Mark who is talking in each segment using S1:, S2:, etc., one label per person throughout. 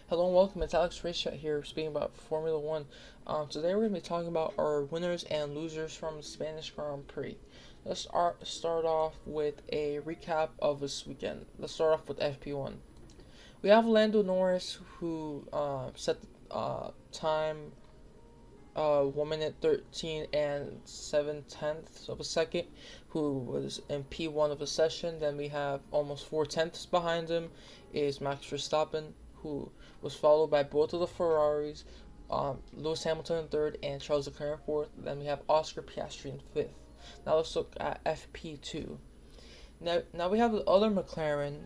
S1: Hello and welcome. It's Alex Racechat here speaking about Formula One. Today we're going to be talking about our winners and losers from the Spanish Grand Prix. Let's start off with a recap of this weekend. Let's start off with FP1. We have Lando Norris who set the time 1 minute 13 and 7/10 of a second, who was in P1 of the session. Then we have almost 4/10 behind him is Max Verstappen, who was followed by both of the Ferraris, Lewis Hamilton in third and Charles Leclerc in fourth. Then we have Oscar Piastri in fifth. Now let's look at FP2. Now we have the other McLaren,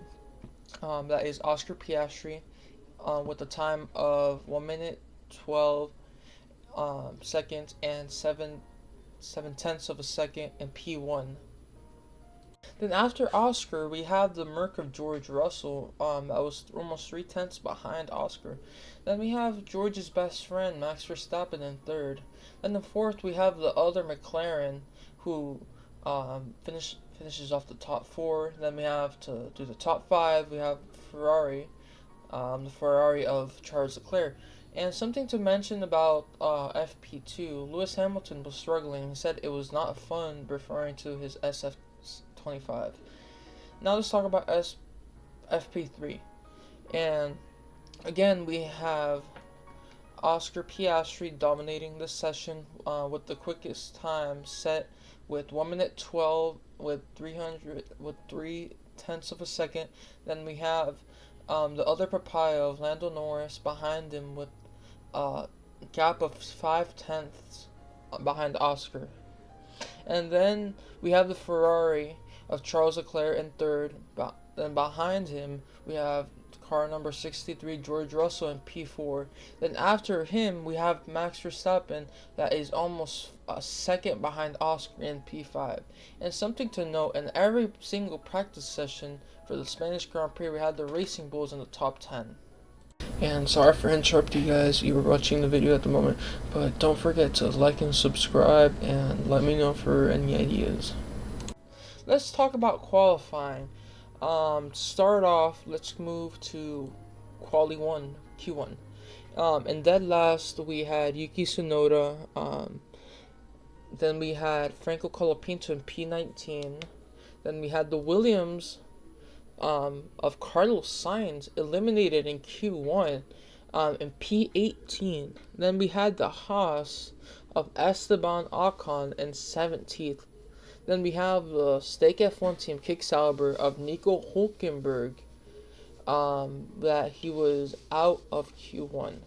S1: that is Oscar Piastri, with a time of 1 minute 12 seconds and 7/10 of a second in P1. Then after Oscar, we have the Merc of George Russell, that was almost 3/10 behind Oscar. Then we have George's best friend, Max Verstappen, in third. Then in fourth, we have the other McLaren, who finishes off the top four. Then we have to do the top five. We have Ferrari, the Ferrari of Charles Leclerc. And something to mention about FP2, Lewis Hamilton was struggling. He said it was not fun, referring to his SF25. Now let's talk about FP3. And again, we have Oscar Piastri dominating this session with the quickest time set with 1 minute 12 with 3/10 of a second. Then we have the other papaya of Lando Norris behind him with a gap of 5/10 behind Oscar. And then we have the Ferrari of Charles Leclerc in third. Then behind him we have car number 63 George Russell in P4. Then after him we have Max Verstappen, that is almost a second behind Oscar in P5. And something to note, in every single practice session for the Spanish Grand Prix, we had the Racing Bulls in the top 10. And sorry for interrupting you guys, you were watching the video at the moment, but don't forget to like and subscribe and let me know for any ideas. Let's talk about qualifying. To start off, let's move to Quali 1, Q1. In dead last, we had Yuki Tsunoda. Then we had Franco Colapinto in P19. Then we had the Williams of Carlos Sainz eliminated in Q1 in P18. Then we had the Haas of Esteban Ocon in 17th. Then we have the Stake F1 team Kick Sauber of Nico Hulkenberg, that he was out of Q1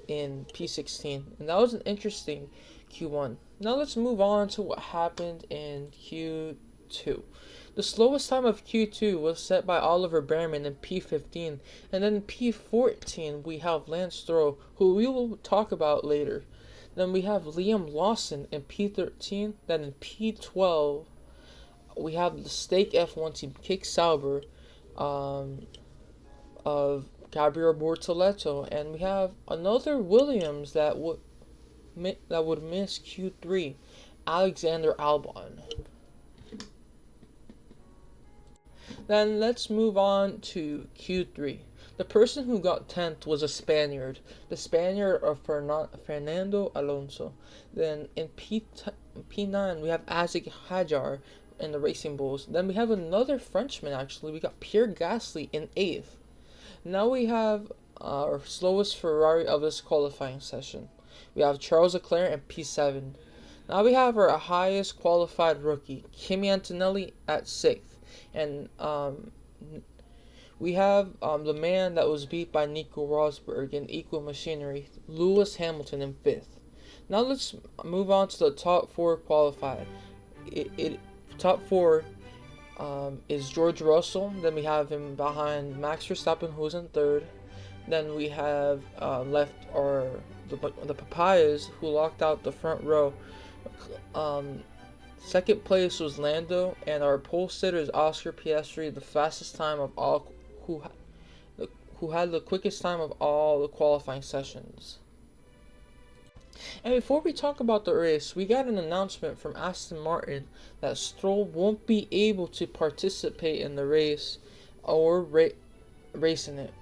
S1: in P16. And that was an interesting Q1. Now let's move on to what happened in Q2. The slowest time of Q2 was set by Oliver Behrman in P15, and then in P14 we have Lance Stroll, who we will talk about later. Then we have Liam Lawson in P13, then in P12 we have the Stake F1 team Kick Sauber of Gabriel Bortoleto, and we have another Williams that would miss Q3, Alexander Albon. Then let's move on to Q3. The person who got 10th was a Spaniard, the Spaniard of Fernando Alonso. Then in P9 we have Isaac Hadjar in the Racing Bulls. Then we have another Frenchman, actually. We got Pierre Gasly in 8th. Now we have our slowest Ferrari of this qualifying session. We have Charles Leclerc in P7. Now we have our highest qualified rookie, Kimi Antonelli, at 6th. And we have the man that was beat by Nico Rosberg in Equal Machinery, Lewis Hamilton, in 5th. Now let's move on to the top 4 qualified. Top 4 is George Russell. Then we have him behind Max Verstappen, who's in 3rd. Then we have left the Papayas, who locked out the front row. Second place was Lando, and our pole sitter is Oscar Piastri, the fastest time of all, who had the quickest time of all the qualifying sessions. And before we talk about the race, we got an announcement from Aston Martin that Stroll won't be able to participate in the race or race in it.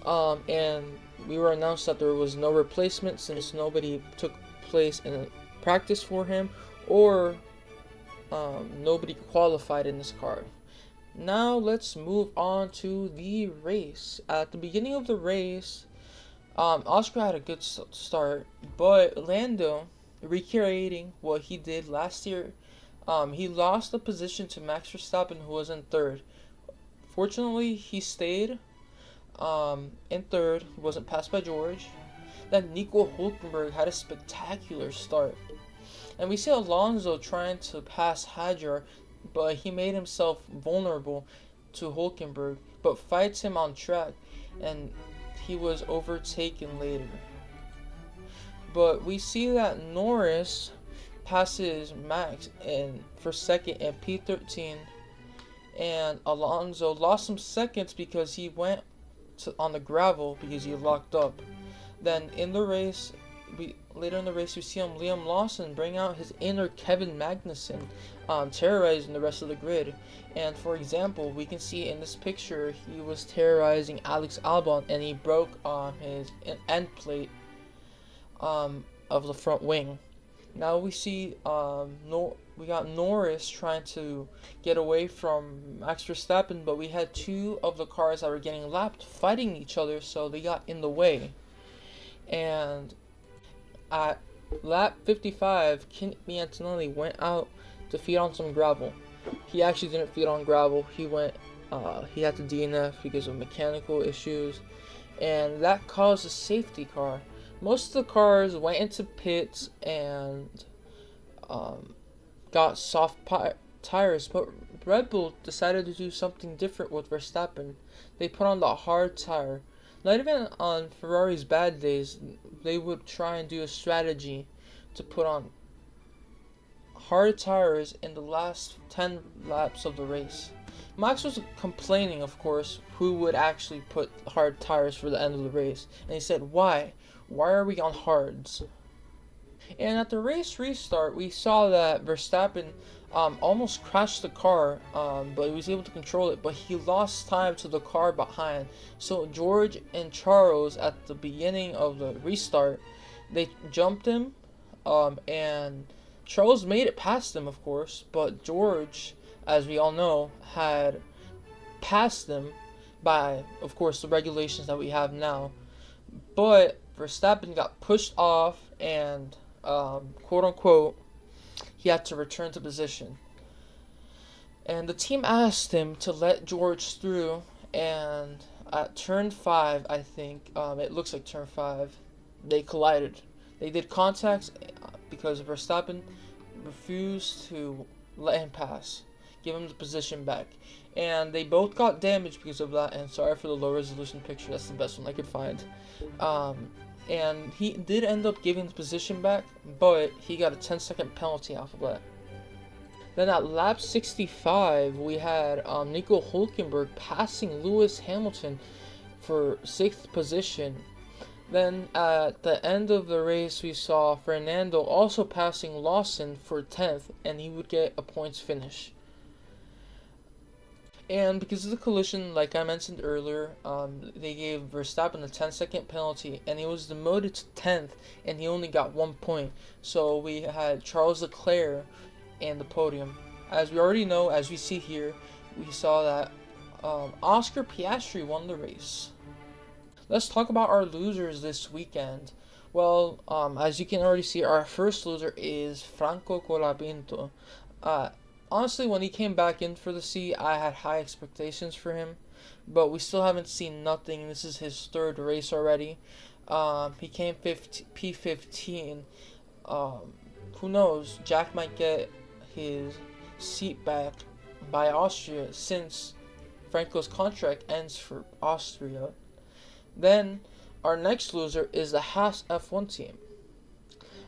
S1: And we were announced that there was no replacement since nobody took place in practice for him, or nobody qualified in this car. Now let's move on to the race. At the beginning of the race, Oscar had a good start, but Lando, recreating what he did last year, he lost the position to Max Verstappen, who was in third. Fortunately, he stayed in third. He wasn't passed by George. Then Nico Hulkenberg had a spectacular start. And we see Alonso trying to pass Hadjar, but he made himself vulnerable to Hulkenberg, but fights him on track, and he was overtaken later. But we see that Norris passes Max for second in P13, and Alonso lost some seconds because he went on the gravel because he locked up. Then in the race, later in the race, we see Liam Lawson bring out his inner Kevin Magnussen, terrorizing the rest of the grid. And for example, we can see in this picture he was terrorizing Alex Albon, and he broke his end plate of the front wing. Now we see we got Norris trying to get away from Max Verstappen, but we had two of the cars that were getting lapped fighting each other, so they got in the way. And at lap 55, Kimi Antonelli went out to feed on some gravel. He actually didn't feed on gravel. He had to DNF because of mechanical issues, and that caused a safety car. Most of the cars went into pits and got soft tires, but Red Bull decided to do something different with Verstappen. They put on the hard tire. Not even on Ferrari's bad days, they would try and do a strategy to put on hard tires in the last 10 laps of the race. Max was complaining, of course, who would actually put hard tires for the end of the race. And he said, why? Why are we on hards? And at the race restart, we saw that Verstappen almost crashed the car, but he was able to control it, but he lost time to the car behind. So George and Charles, at the beginning of the restart, they jumped him, and Charles made it past him, of course, but George, as we all know, had passed him by, of course, the regulations that we have now. But Verstappen got pushed off, and quote unquote, he had to return to position. And the team asked him to let George through, and at turn 5, I think, it looks like turn 5, they collided. They did contacts because Verstappen refused to let him pass, give him the position back. And they both got damaged because of that, and sorry for the low resolution picture, that's the best one I could find. And he did end up giving the position back, but he got a 10-second penalty off of that. Then at lap 65, we had Nico Hulkenberg passing Lewis Hamilton for 6th position. Then at the end of the race, we saw Fernando also passing Lawson for 10th, and he would get a points finish. And because of the collision, like I mentioned earlier, they gave Verstappen a 10-second penalty, and he was demoted to 10th, and he only got 1 point. So we had Charles Leclerc in the podium. As we already know, as we see here, we saw that Oscar Piastri won the race. Let's talk about our losers this weekend. Well, as you can already see, our first loser is Franco Colapinto. Honestly, when he came back in for the seat, I had high expectations for him, but we still haven't seen nothing. This is his 3rd race already. He came P15. Who knows? Jack might get his seat back by Austria since Franco's contract ends for Austria. Then our next loser is the Haas F1 team.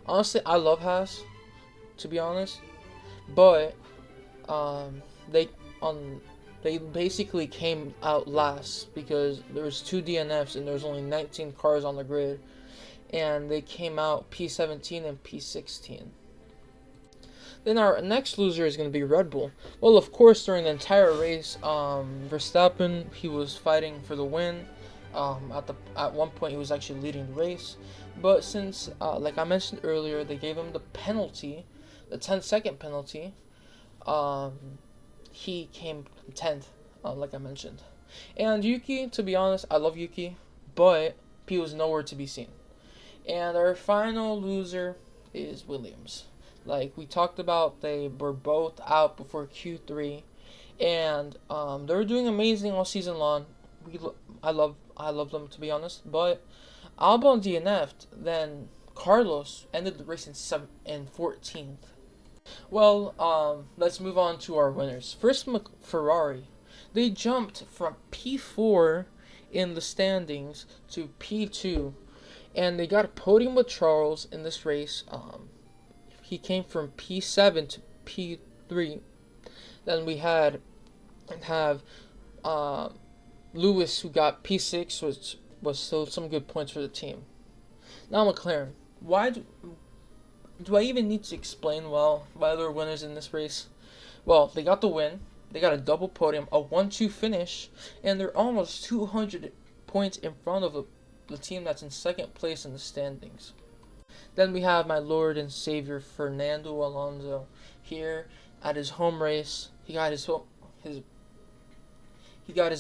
S1: Honestly, I love Haas, to be honest, but they basically came out last because there was 2 DNFs and there's only 19 cars on the grid, and they came out P17 and P16. Then our next loser is going to be Red Bull. Well, of course, during the entire race, Verstappen, he was fighting for the win. At one point, he was actually leading the race, but since, like I mentioned earlier, they gave him the penalty, the 10-second penalty. He came 10th, like I mentioned. And Yuki, to be honest, I love Yuki, but he was nowhere to be seen. And our final loser is Williams. Like we talked about, they were both out before Q3, and they were doing amazing all season long. I love them, to be honest. But Albon DNF'd. Then Carlos ended the race in 14th. Well, let's move on to our winners. First, Ferrari. They jumped from P4 in the standings to P2, and they got a podium with Charles in this race. He came from P7 to P3. Then we have Lewis, who got P6, which was still some good points for the team. Now McLaren. Why do I even need to explain why they're winners in this race? Well, they got the win. They got a double podium, a 1-2 finish, and they're almost 200 points in front of the team that's in second place in the standings. Then we have my Lord and Savior Fernando Alonso here at his home race. He got his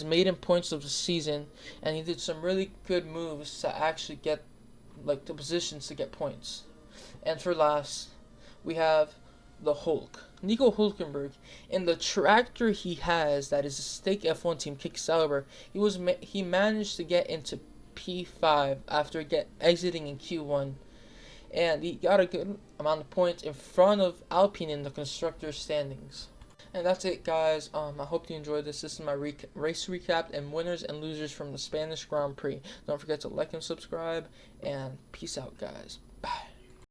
S1: maiden points of the season, and he did some really good moves to actually get the positions to get points. And for last, we have the Hulk, Nico Hulkenberg. In the tractor he has, that is a stake F1 team, Kick Sauber, he managed to get into P5 after exiting in Q1, and he got a good amount of points in front of Alpine in the constructor standings. And that's it, guys. I hope you enjoyed this. This is my race recap and winners and losers from the Spanish Grand Prix. Don't forget to like and subscribe, and peace out, guys.